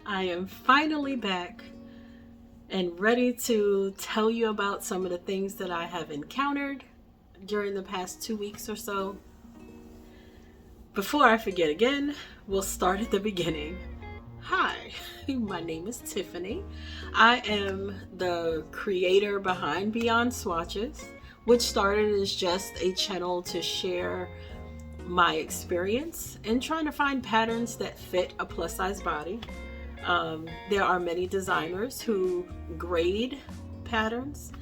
I am finally back and ready to tell you about some of the things that I have encountered during the past 2 weeks or so. Before I forget again, we'll start at the beginning. Hi, my name is Tiffany. I am the creator behind Beyond Swatches, which started as just a channel to share my experience in trying to find patterns that fit a plus size body. There are many designers who grade patterns,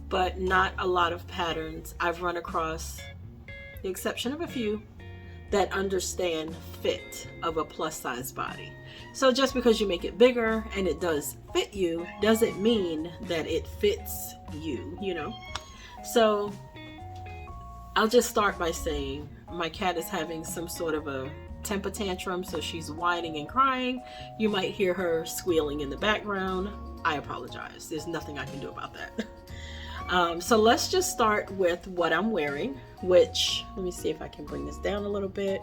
but not a lot of patterns I've run across, the exception of a few, that understand fit of a plus size body. So just because you make it bigger and it does fit you doesn't mean that it fits you, you know? So I'll just start by saying my cat is having some sort of a temper tantrum, so she's whining and crying. You might hear her squealing in the background. I apologize. There's nothing I can do about that. So let's just start with what I'm wearing, which, let me see if I can bring this down a little bit.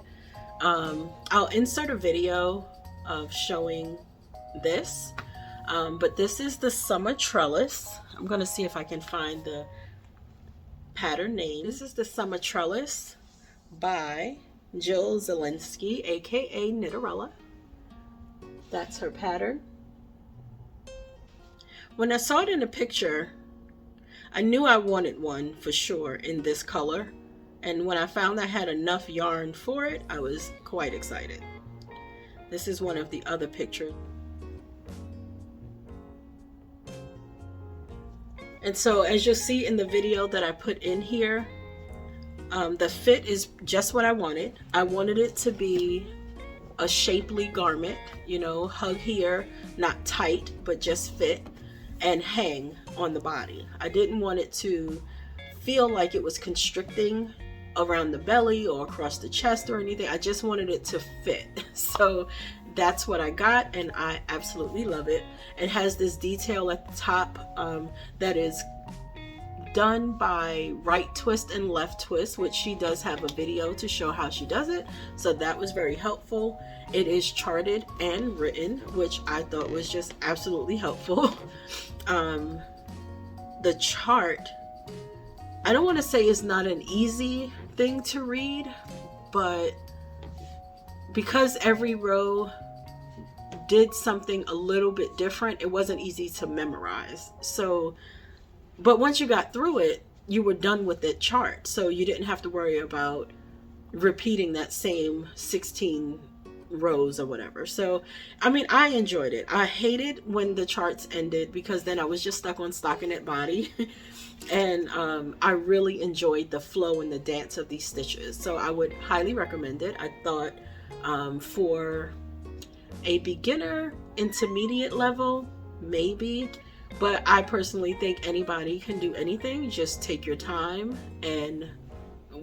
I'll insert a video of showing this, but this is the Summer Trellis. I'm going to see if I can find the pattern name. This is the Summer Trellis by Jill Zielinski, aka Knitterella. That's her pattern. When I saw it in the picture, I knew I wanted one for sure in this color, and when I found I had enough yarn for it, I was quite excited. This is one of the other pictures. And so as you'll see in the video that I put in here, the fit is just what I wanted. I wanted it to be a shapely garment, you know, hug here, not tight, but just fit and hang on the body. I didn't want it to feel like it was constricting around the belly or across the chest or anything. I just wanted it to fit. So that's what I got, and I absolutely love it. It has this detail at the top that is done by right twist and left twist, which she does have a video to show how she does it, so that was very helpful. It is charted and written, which I thought was just absolutely helpful. The chart, I don't want to say it's not an easy thing to read, but because every row did something a little bit different, it wasn't easy to memorize. So, but once you got through it, you were done with that chart, so you didn't have to worry about repeating that same 16 rows or whatever. So I mean, I enjoyed it. I hated when the charts ended because then I was just stuck on stockinette body. And I really enjoyed the flow and the dance of these stitches, so I would highly recommend it. I thought for a beginner intermediate level, maybe, but I personally think anybody can do anything. Just take your time and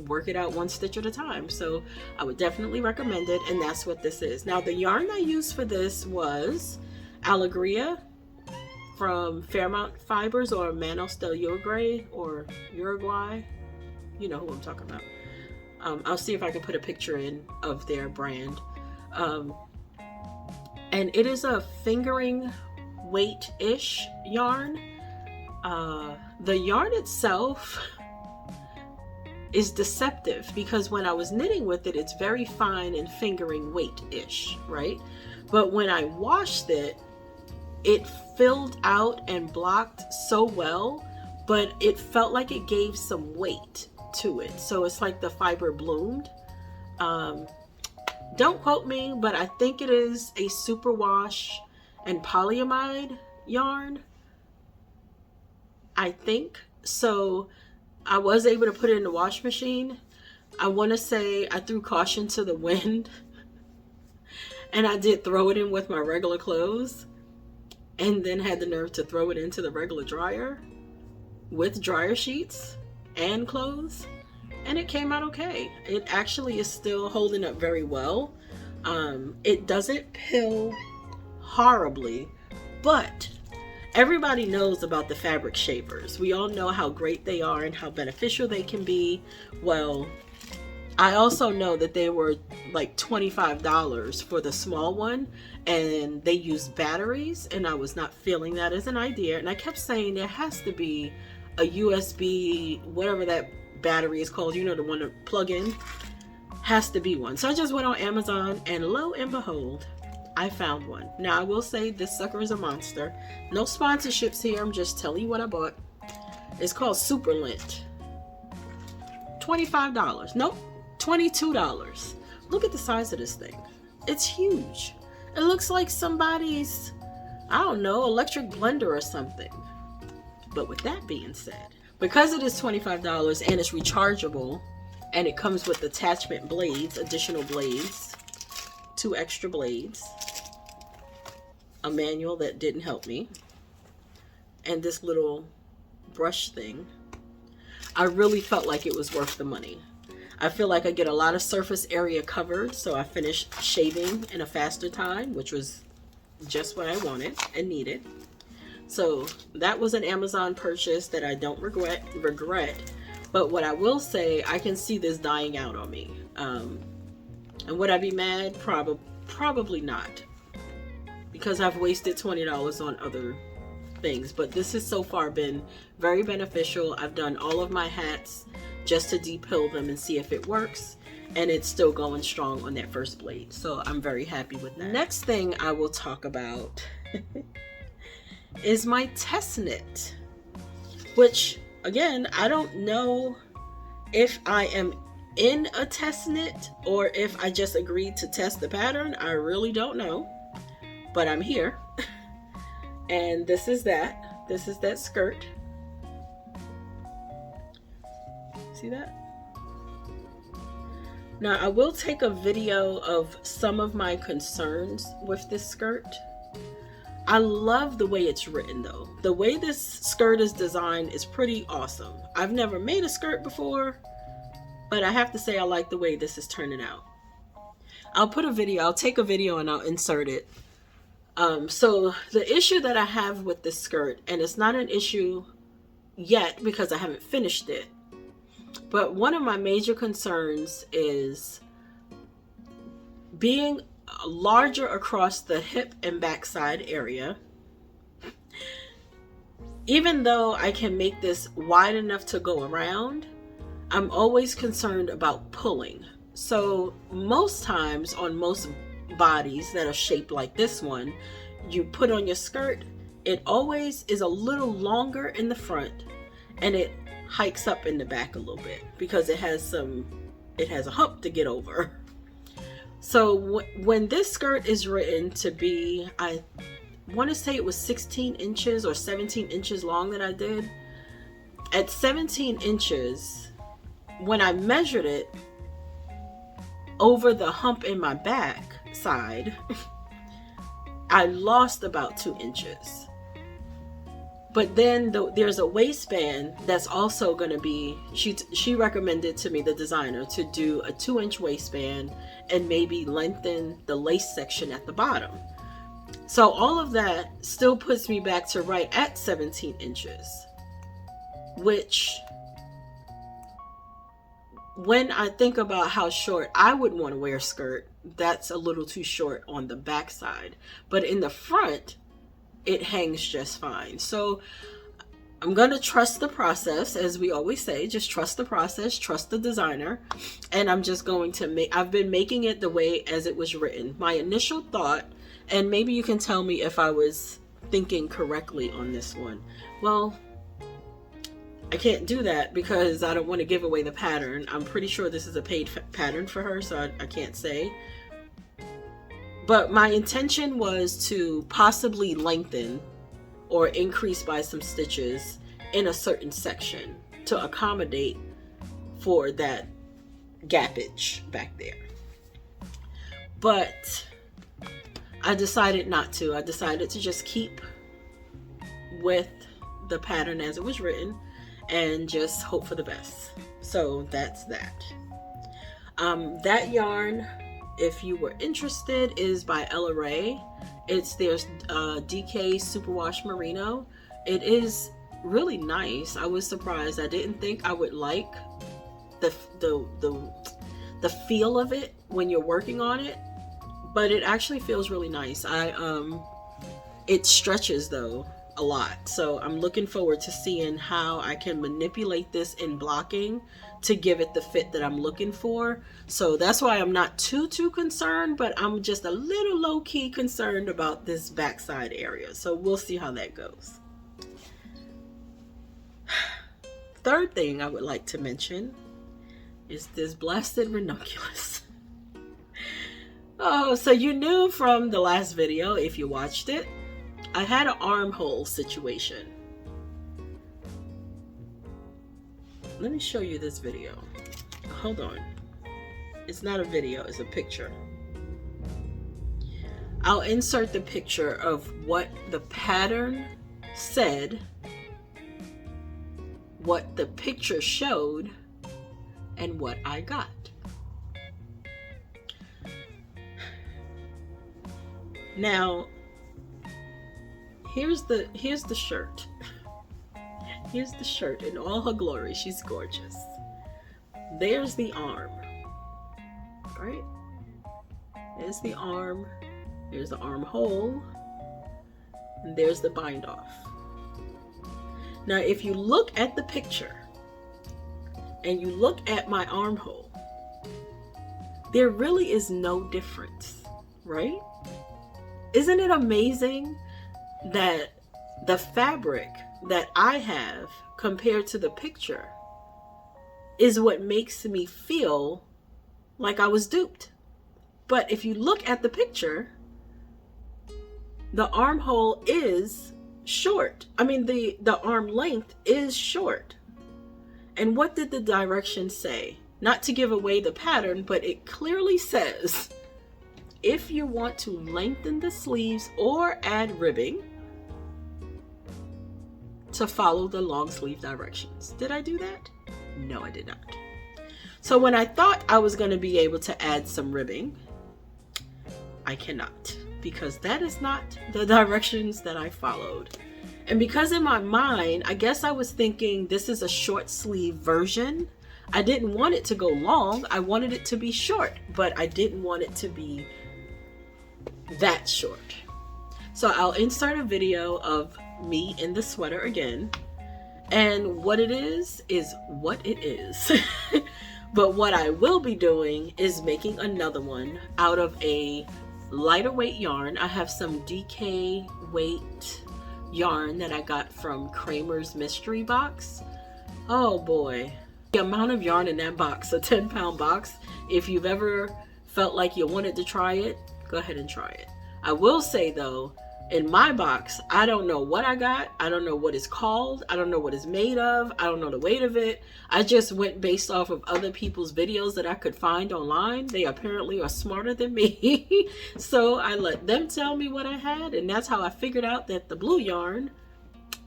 work it out one stitch at a time. So I would definitely recommend it, and that's what this is. Now, the yarn I used for this was Alegria from Fairmount Fibers, or Manos del Uruguay, or Uruguay. You know who I'm talking about. I'll see if I can put a picture in of their brand. And it is a fingering weight-ish yarn. The yarn itself is deceptive because when I was knitting with it, it's very fine and fingering weight-ish, right? But when I washed it, it filled out and blocked so well, but it felt like it gave some weight to it. So it's like the fiber bloomed. Don't quote me, but I think it is a superwash and polyamide yarn, I think. So I was able to put it in the wash machine. I want to say I threw caution to the wind and I did throw it in with my regular clothes, and then had the nerve to throw it into the regular dryer with dryer sheets and clothes, and it came out okay. It actually is still holding up very well. It doesn't pill horribly, but everybody knows about the fabric shapers. We all know how great they are and how beneficial they can be. Well, I also know that they were like $25 for the small one, and they used batteries, and I was not feeling that as an idea. And I kept saying there has to be a USB, whatever that battery is called, you know, the one to plug in, has to be one. So I just went on Amazon, and lo and behold, I found one. Now I will say this sucker is a monster. No sponsorships here, I'm just telling you what I bought. It's called Super Lint. $25. Nope, $22. Look at the size of this thing. It's huge. It looks like somebody's, I don't know, electric blender or something. But with that being said, because it is $25 and it's rechargeable, and it comes with attachment blades, additional blades, 2 extra blades, a manual that didn't help me, and this little brush thing, I really felt like it was worth the money. I feel like I get a lot of surface area covered, so I finished shaving in a faster time, which was just what I wanted and needed. So that was an Amazon purchase that I don't regret. But what I will say, I can see this dying out on me. And would I be mad? Probably not, because I've wasted $20 on other things. But this has so far been very beneficial. I've done all of my hats just to depill them and see if it works, and it's still going strong on that first blade. So I'm very happy with that. Next thing I will talk about is my test knit, which again, I don't know if I am in a test knit or if I just agreed to test the pattern. I really don't know, but I'm here. And this is that. This is that skirt. See that? Now I will take a video of some of my concerns with this skirt. I love the way it's written though. The way this skirt is designed is pretty awesome. I've never made a skirt before, but I have to say I like the way this is turning out. I'll take a video and I'll insert it. So the issue that I have with this skirt, and it's not an issue yet because I haven't finished it, but one of my major concerns is being larger across the hip and backside area. Even though I can make this wide enough to go around, I'm always concerned about pulling. So most times on most bodies that are shaped like this one, you put on your skirt, it always is a little longer in the front and it hikes up in the back a little bit because it has a hump to get over. So when this skirt is written to be, I want to say it was 16 inches or 17 inches long that I did. At 17 inches, when I measured it over the hump in my back side, I lost about 2 inches. But then there's a waistband that's also going to be, she recommended to me, the designer, to do a 2-inch waistband and maybe lengthen the lace section at the bottom. So all of that still puts me back to right at 17 inches, which when I think about how short I would want to wear a skirt, that's a little too short on the back side. But in the front, it hangs just fine. So I'm going to trust the process, as we always say, just trust the process, trust the designer. And I'm just going to I've been making it the way as it was written. My initial thought, and maybe you can tell me if I was thinking correctly on this one. Well, I can't do that because I don't want to give away the pattern. I'm pretty sure this is a paid pattern for her, so I can't say. But my intention was to possibly lengthen or increase by some stitches in a certain section to accommodate for that gappage back there. But I decided not to. I decided to just keep with the pattern as it was written and just hope for the best. So that's that. That yarn, if you were interested, is by Ella Ray. It's their DK Superwash Merino. It is really nice. I was surprised. I didn't think I would like the feel of it when you're working on it, but it actually feels really nice. It stretches though a lot, so I'm looking forward to seeing how I can manipulate this in blocking to give it the fit that I'm looking for. So that's why I'm not too concerned, but I'm just a little low-key concerned about this backside area. So we'll see how that goes. Third thing I would like to mention is this blasted ranunculus. Oh, so you knew from the last video, if you watched it, I had an armhole situation. Let me show you this video. Hold on. It's not a video, it's a picture. I'll insert the picture of what the pattern said, what the picture showed, and what I got. Now, here's the shirt. Here's the shirt in all her glory. She's gorgeous. There's the arm. Right? There's the arm. There's the armhole. And there's the bind off. Now, if you look at the picture and you look at my armhole, there really is no difference, right? Isn't it amazing that the fabric that I have compared to the picture is what makes me feel like I was duped? But if you look at the picture, the armhole is short. I mean, the arm length is short. And what did the directions say? Not to give away the pattern, but it clearly says, if you want to lengthen the sleeves or add ribbing, to follow the long sleeve directions. Did I do that? No, I did not. So when I thought I was going to be able to add some ribbing, I cannot, because that is not the directions that I followed. And because in my mind, I guess I was thinking this is a short sleeve version. I didn't want it to go long. I wanted it to be short, but I didn't want it to be that short. So I'll insert a video of me in the sweater again, and what it is what it is. But what I will be doing is making another one out of a lighter weight yarn. I have some DK weight yarn that I got from Kramer's mystery box. Oh boy, the amount of yarn in that box, a 10-pound box. If you've ever felt like you wanted to try it, go ahead and try it. I will say though, in my box, I don't know what I got. I don't know what it's called. I don't know what it's made of. I don't know the weight of it. I just went based off of other people's videos that I could find online. They apparently are smarter than me. So I let them tell me what I had. And that's how I figured out that the blue yarn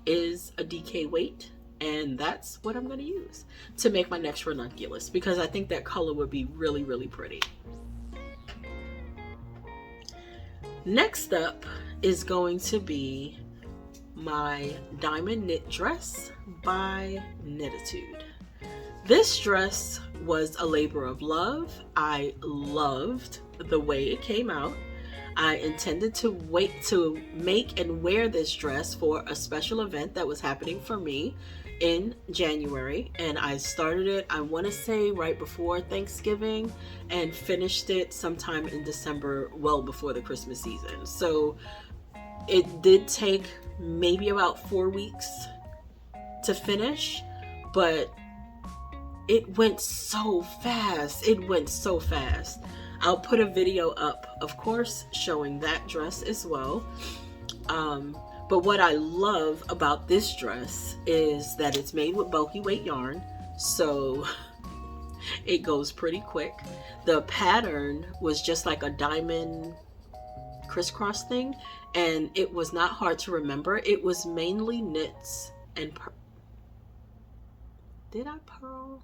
is a DK weight. And that's what I'm going to use to make my next ranunculus, because I think that color would be really, really pretty. Next up is going to be my diamond knit dress by Knititude. This dress was a labor of love. I loved the way it came out. I intended to wait to make and wear this dress for a special event that was happening for me in January, and I started it, I want to say right before Thanksgiving, and finished it sometime in December, well before the Christmas season. So it did take maybe about 4 weeks to finish, but it went so fast. It went so fast. I'll put a video up, of course, showing that dress as well. But what I love about this dress is that it's made with bulky weight yarn, so it goes pretty quick. The pattern was just like a diamond crisscross thing, and it was not hard to remember. It was mainly knits and did I purl?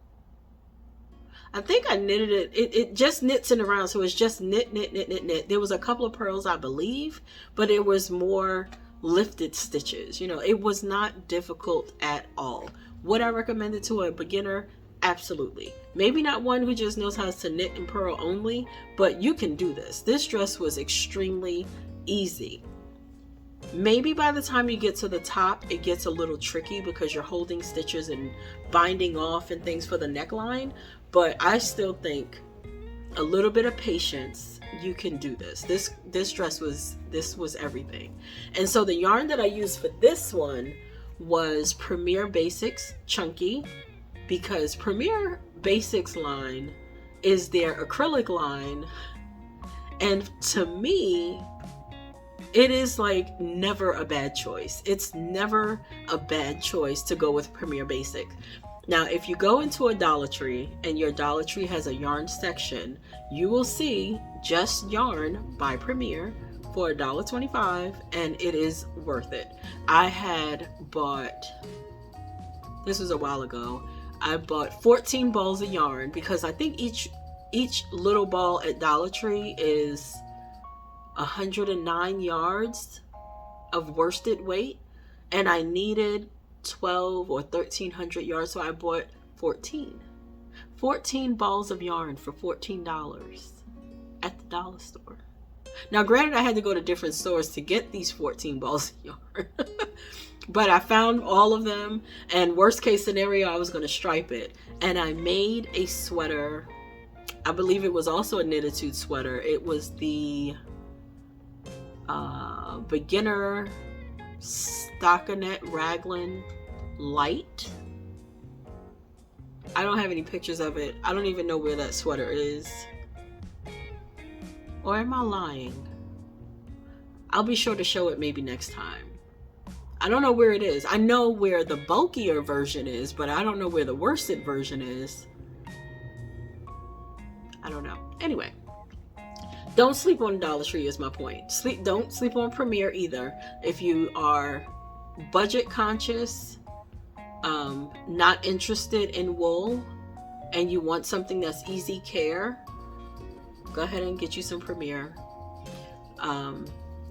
I think I knitted it. It just knits in around, so it's just knit. There was a couple of pearls, I believe, but it was more lifted stitches. You know, it was not difficult at all. Would I recommend it to a beginner? Absolutely. Maybe not one who just knows how to knit and purl only, but you can do this. This dress was extremely easy. Maybe by the time you get to the top, it gets a little tricky because you're holding stitches and binding off and things for the neckline. But I still think a little bit of patience, you can do this. This dress was everything. And so the yarn that I used for this one was Premier Basics Chunky, because Premier Basics line is their acrylic line, and to me it is like never a bad choice. It's never a bad choice to go with Premier Basic. Now, if you go into a Dollar Tree and your Dollar Tree has a yarn section, you will see Just Yarn by Premier for $1.25, and it is worth it. I had bought, this was a while ago, I bought 14 balls of yarn because I think each little ball at Dollar Tree is 109 yards of worsted weight, and I needed 12 or 1300 yards, so I bought 14 balls of yarn for $14 at the dollar store. Now granted, I had to go to different stores to get these 14 balls of yarn but I found all of them, and worst case scenario, I was going to stripe it, and I made a sweater. I believe it was also a knititude sweater. It was the beginner stockinette raglan light. I don't have any pictures of it. I don't even know where that sweater is. Or am I lying? I'll be sure to show it maybe next time. I don't know where it is. I know where the bulkier version is, but I don't know where the worsted version is. I don't know. Anyway, don't sleep on Dollar Tree is my point. Don't sleep on Premier either. If you are budget conscious, not interested in wool, and you want something that's easy care, go ahead and get you some Premier.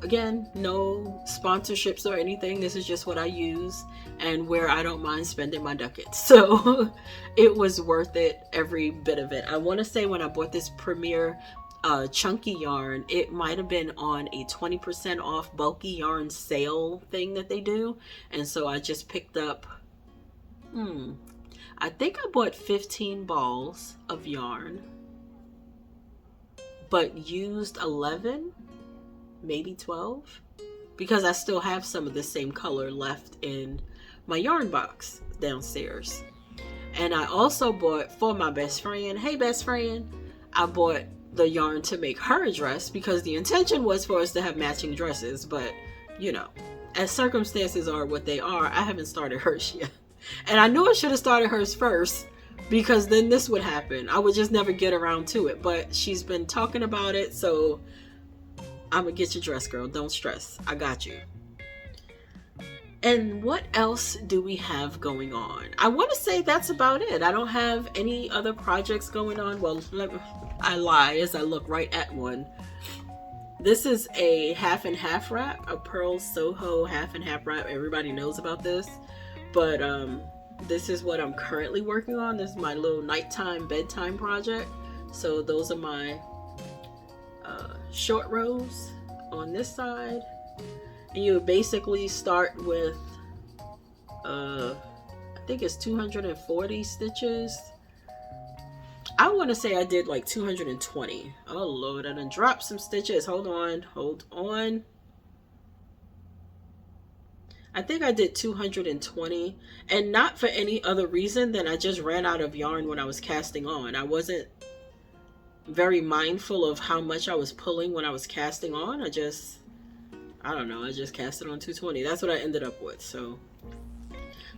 Again, no sponsorships or anything. This is just what I use and where I don't mind spending my ducats. So it was worth it, every bit of it. I want to say when I bought this Premier chunky yarn, it might have been on a 20% off bulky yarn sale thing that they do. And so I just picked up, I think I bought 15 balls of yarn, but used 11, maybe 12, because I still have some of the same color left in my yarn box downstairs. And I also bought for my best friend, hey best friend, I bought the yarn to make her a dress because the intention was for us to have matching dresses, but you know, as circumstances are what they are, I haven't started hers yet. And I knew I should have started hers first, because then this would happen. I would just never get around to it, but she's been talking about it, so I'm gonna get your dress, girl. Don't stress. I got you. And what else do we have going on? I want to say that's about it. I don't have any other projects going on. Well, I lie as I look right at one. This is a half and half wrap, a Pearl Soho half and half wrap. Everybody knows about this, but this is what I'm currently working on. This is my little nighttime bedtime project. So those are my short rows on this side, and you would basically start with I think it's 240 stitches. I want to say I did like 220. Oh Lord, I done dropped some stitches. Hold on. I think I did 220, and not for any other reason than I just ran out of yarn when I was casting on. I wasn't very mindful of how much I was pulling when I was casting on. I just casted on 220. That's what I ended up with. So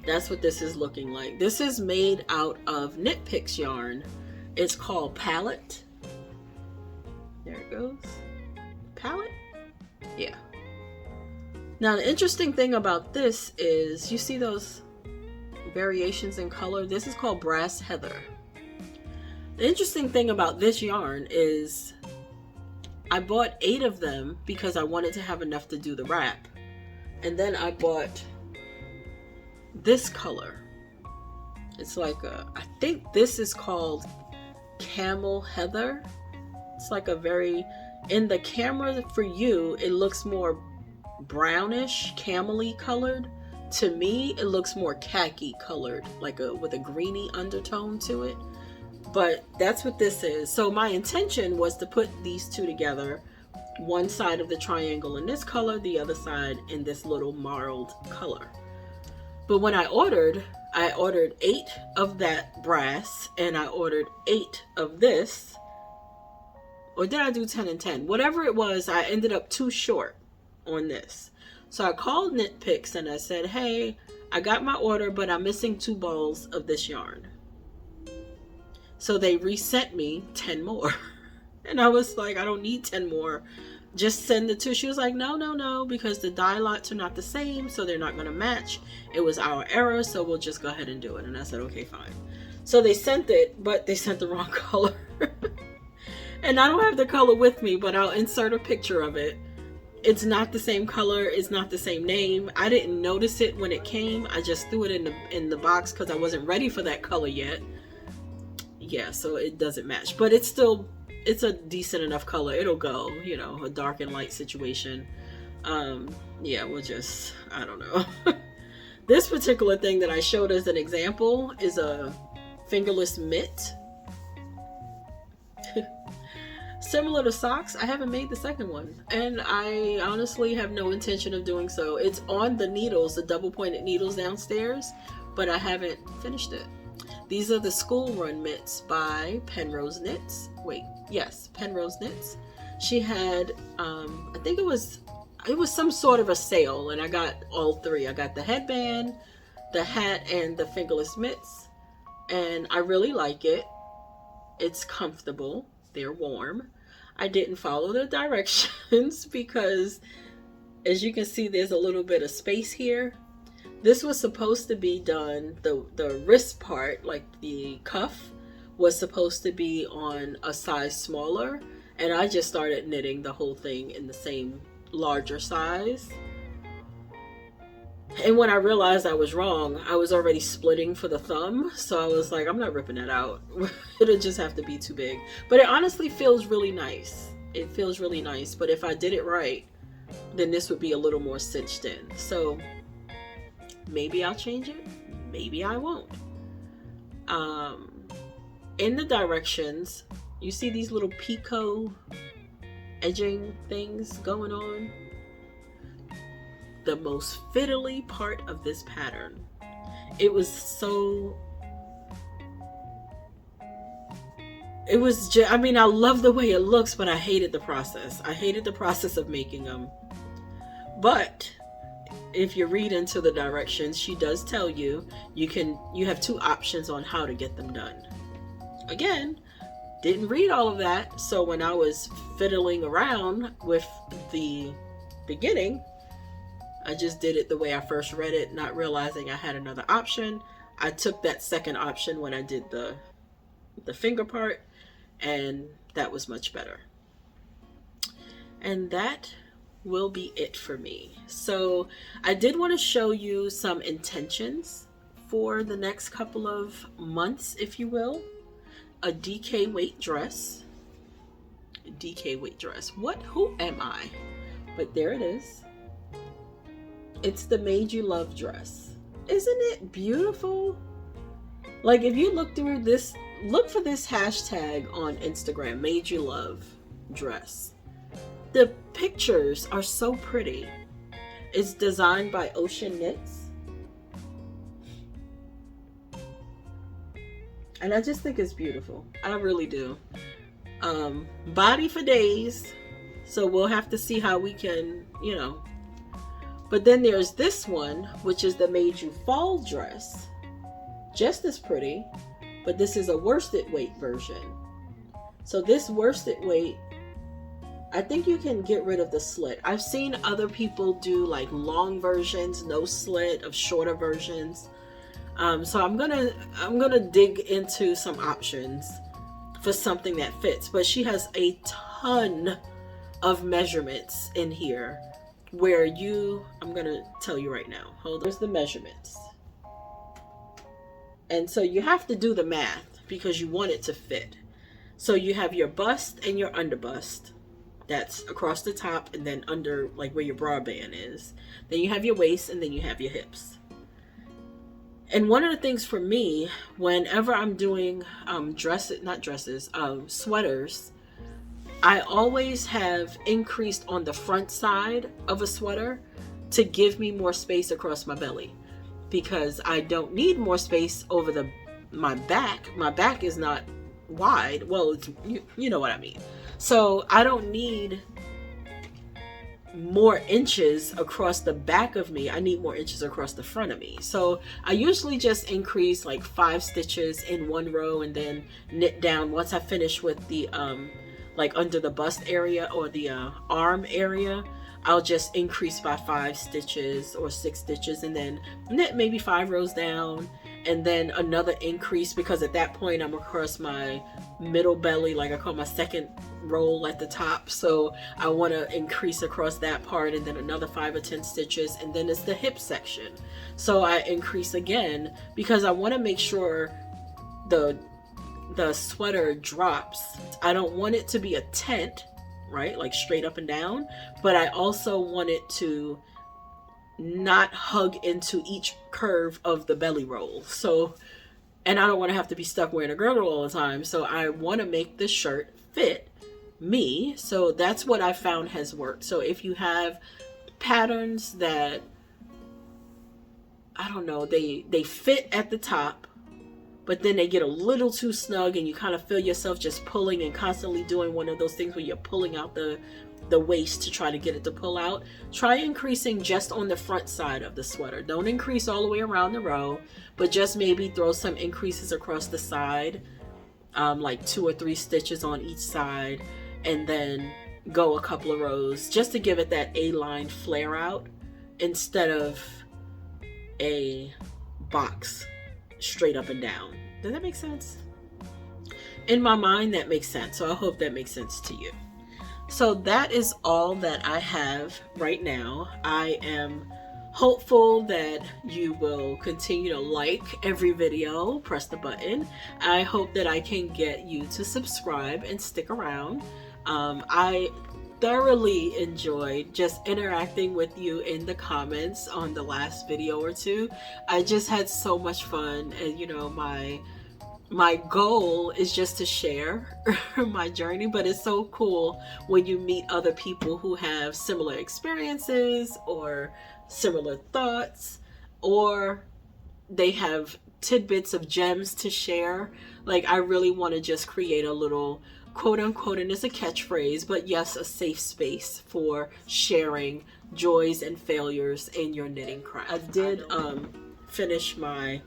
that's what this is looking like. This is made out of Knit Picks yarn. It's called Palette. There it goes. Palette? Yeah. Now the interesting thing about this is, you see those variations in color? This is called Brass Heather. The interesting thing about this yarn is I bought 8 of them because I wanted to have enough to do the wrap. And then I bought this color. It's like I think this is called camel heather. It's like a very, in the camera for you, it looks more brownish, camely colored. To me, it looks more khaki colored, like with a greeny undertone to it. But that's what this is. So my intention was to put these two together, one side of the triangle in this color, the other side in this little marled color. But when I ordered 8 of that brass, and I ordered 8 of this, or did I do 10 and 10? Whatever it was, I ended up too short on this. So I called Knit Picks and I said, hey, I got my order, but I'm missing 2 balls of this yarn. So they resent me 10 more. And I was like, I don't need 10 more. Just send the 2. She was like, no, because the dye lots are not the same, so they're not going to match. It was our error, so we'll just go ahead and do it. And I said, okay, fine. So they sent it, but they sent the wrong color. And I don't have the color with me, but I'll insert a picture of it. It's not the same color. It's not the same name. I didn't notice it when it came. I just threw it in the box because I wasn't ready for that color yet. Yeah, so it doesn't match, but it's a decent enough color. It'll go, a dark and light situation. Yeah, I don't know. This particular thing that I showed as an example is a fingerless mitt. Similar to socks. I haven't made the second one, and I honestly have no intention of doing so. It's on the needles, the double pointed needles downstairs, but I haven't finished it. These are the school run mitts by Penrose Knits. Penrose Knits. She had, I think it was some sort of a sale, and I got all 3. I got the headband, the hat, and the fingerless mitts, and I really like it. It's comfortable. They're warm. I didn't follow the directions because, as you can see, there's a little bit of space here. This was supposed to be done, the wrist part, like the cuff, was supposed to be on a size smaller, and I just started knitting the whole thing in the same larger size. And when I realized I was wrong, I was already splitting for the thumb, so I was like, I'm not ripping that out. It'll just have to be too big. But it honestly feels really nice. It feels really nice, but if I did it right, then this would be a little more cinched in. So maybe I'll change it, maybe I won't. In the directions, you see these little picot edging things going on. The most fiddly part of this pattern. I love the way it looks, but I hated the process. I hated the process of making them. But if you read into the directions, she does tell you you have 2 options on how to get them done. Again, didn't read all of that, so when I was fiddling around with the beginning, I just did it the way I first read it, not realizing I had another option. I took that second option when I did the finger part, and that was much better. And that will be it for me. So I did want to show you some intentions for the next couple of months, if you will. A DK weight dress. DK weight dress. Who am I? But there it is. It's the Made You Love dress. Isn't it beautiful? Like, if you look through this, look for this hashtag on Instagram, Made You Love dress. The pictures are so pretty. It's designed by Ocean Knits. And I just think it's beautiful. I really do. Body for days. So we'll have to see how we can, But then there's this one, which is the Made You Fall dress. Just as pretty, but this is a worsted weight version. So this worsted weight, I think you can get rid of the slit. I've seen other people do like long versions, no slit, of shorter versions. So I'm gonna dig into some options for something that fits. But she has a ton of measurements in here where I'm gonna tell you right now. Hold on. There's the measurements. And so you have to do the math because you want it to fit. So you have your bust and your underbust. That's across the top and then under, like where your bra band is. Then you have your waist and then you have your hips. And one of the things for me, whenever I'm doing sweaters, I always have increased on the front side of a sweater to give me more space across my belly, because I don't need more space over my back. My back is not wide. Well, it's, you know what I mean. So I don't need more inches across the back of me. I need more inches across the front of me. So I usually just increase like 5 stitches in one row and then knit down. Once I finish with the like under the bust area or the arm area, I'll just increase by 5 stitches or 6 stitches and then knit maybe 5 rows down, and then another increase, because at that point I'm across my middle belly, like I call my second roll at the top. So I want to increase across that part, and then another 5 or 10 stitches, and then it's the hip section. So I increase again because I want to make sure the sweater drops. I don't want it to be a tent, right? Like straight up and down, but I also want it to not hug into each curve of the belly roll. So, and I don't want to have to be stuck wearing a girdle all the time. So I want to make the shirt fit me. So that's what I found has worked. So if you have patterns that, I don't know, they fit at the top, but then they get a little too snug and you kind of feel yourself just pulling and constantly doing one of those things where you're pulling out the waist to try to get it to pull out, try increasing just on the front side of the sweater. Don't increase all the way around the row, but just maybe throw some increases across the side, like 2 or 3 stitches on each side, and then go a couple of rows just to give it that A-line flare out instead of a box straight up and down. Does that make sense? In my mind, that makes sense. So I hope that makes sense to you. So that is all that I have right now. I am hopeful that you will continue to like every video, press the button. I hope that I can get you to subscribe and stick around. I thoroughly enjoyed just interacting with you in the comments on the last video or two. I just had so much fun, and you know, my goal is just to share my journey, but it's so cool when you meet other people who have similar experiences or similar thoughts, or they have tidbits of gems to share. Like, I really want to just create a little quote unquote, and it's a catchphrase, but yes, a safe space for sharing joys and failures in your knitting craft. I did finish my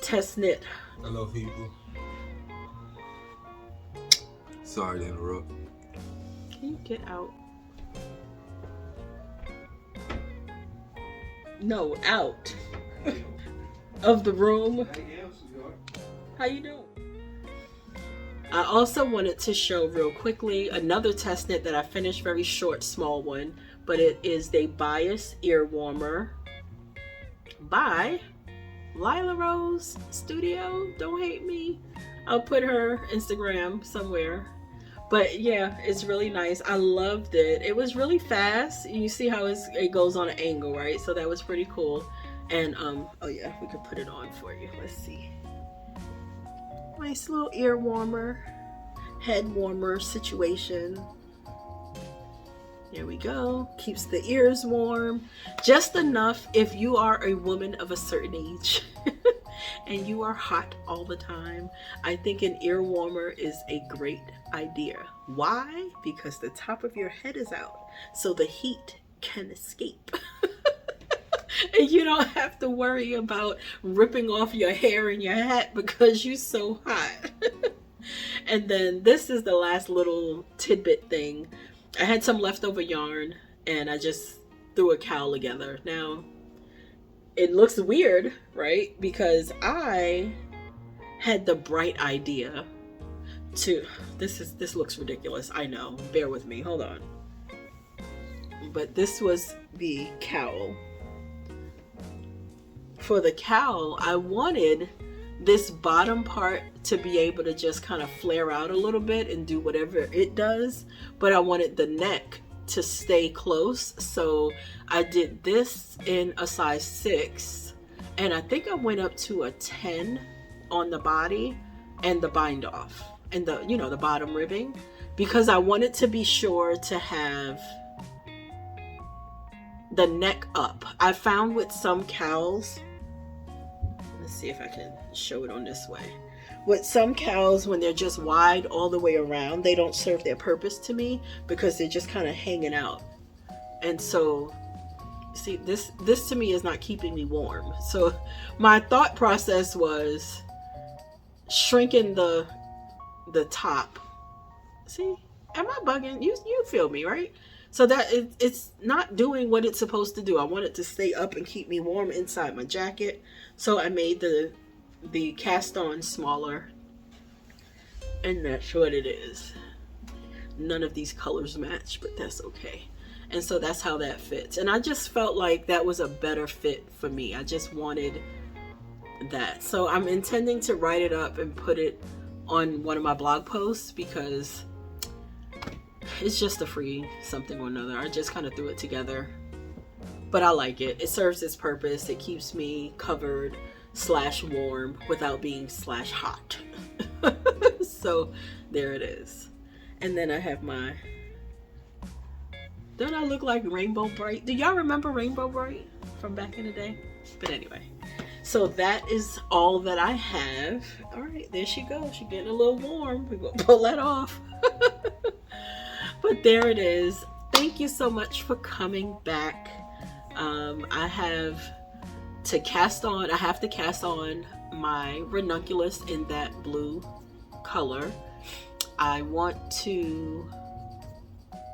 test knit. Hello, people. Sorry to interrupt. Can you get out? No, out of the room. How you doing? I also wanted to show real quickly another test knit that I finished, very short, small one, but it is the Bias Ear Warmer by Lila Rose Studio. Don't hate me. I'll put her Instagram somewhere. But yeah, it's really nice. I loved it. It was really fast. You see how it goes on an angle, right? So that was pretty cool. And oh yeah, we could put it on for you. Let's see. Nice little ear warmer, head warmer situation. Here we go. Keeps the ears warm. Just enough if you are a woman of a certain age and you are hot all the time. I think an ear warmer is a great idea. Why? Because the top of your head is out, so the heat can escape. And you don't have to worry about ripping off your hair and your hat because you're so hot. And then this is the last little tidbit thing. I had some leftover yarn and I just threw a cowl together. Now, it looks weird, right? Because I had the bright idea to, this looks ridiculous. I know, bear with me, hold on. But this was the cowl. for the cowl, I wanted this bottom part to be able to just kind of flare out a little bit and do whatever it does, but I wanted the neck to stay close. So I did this in a size 6, and I think I went up to a 10 on the body and the bind off and the, you know, the bottom ribbing, because I wanted to be sure to have the neck up. I found with some cowls, let's see if I can show it on this way. With some cowls, when they're just wide all the way around, they don't serve their purpose to me because they're just kind of hanging out. And so, see, this to me is not keeping me warm. So my thought process was shrinking the top. See, am I bugging? You feel me, right? So that it's not doing what it's supposed to do. I want it to stay up and keep me warm inside my jacket. So I made the cast on smaller, and that's what it is. None of these colors match, but that's okay. And so that's how that fits. And I just felt like that was a better fit for me. I just wanted that. So I'm intending to write it up and put it on one of my blog posts, because it's just a free something or another. I just kind of threw it together, but I like it. It serves its purpose. It keeps me covered / warm without being / hot. So there it is. And then I have my, don't I look like Rainbow Bright? Do y'all remember Rainbow Bright from back in the day? But anyway, so that is all that I have. All right, there she goes. She's getting a little warm. We're gonna pull that off. But there it is. Thank you so much for coming back. I have to cast on my ranunculus in that blue color. I want to,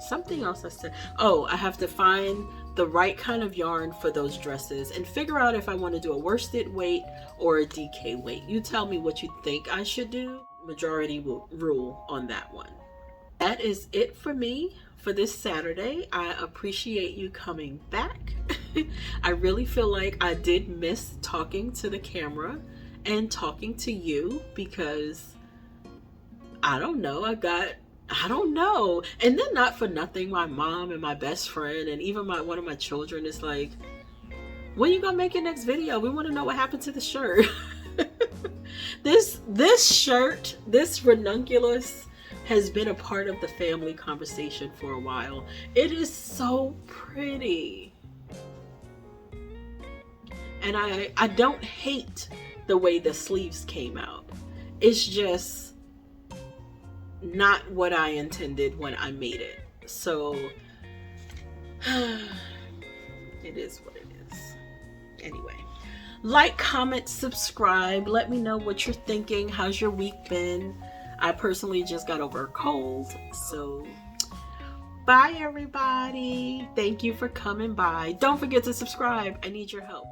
something else I said. Oh, I have to find the right kind of yarn for those dresses and figure out if I want to do a worsted weight or a DK weight. You tell me what you think I should do. Majority will rule on that one. That is it for me for this Saturday. I appreciate you coming back. I really feel like I did miss talking to the camera and talking to you, because I don't know. I don't know. And then, not for nothing, my mom and my best friend and even one of my children is like, when you gonna make your next video? We want to know what happened to the shirt. This shirt, this ranunculus, has been a part of the family conversation for a while. It is so pretty. And I don't hate the way the sleeves came out. It's just not what I intended when I made it. So it is what it is. Anyway, like, comment, subscribe. Let me know what you're thinking. How's your week been? I personally just got over a cold. So bye everybody. Thank you for coming by. Don't forget to subscribe. I need your help.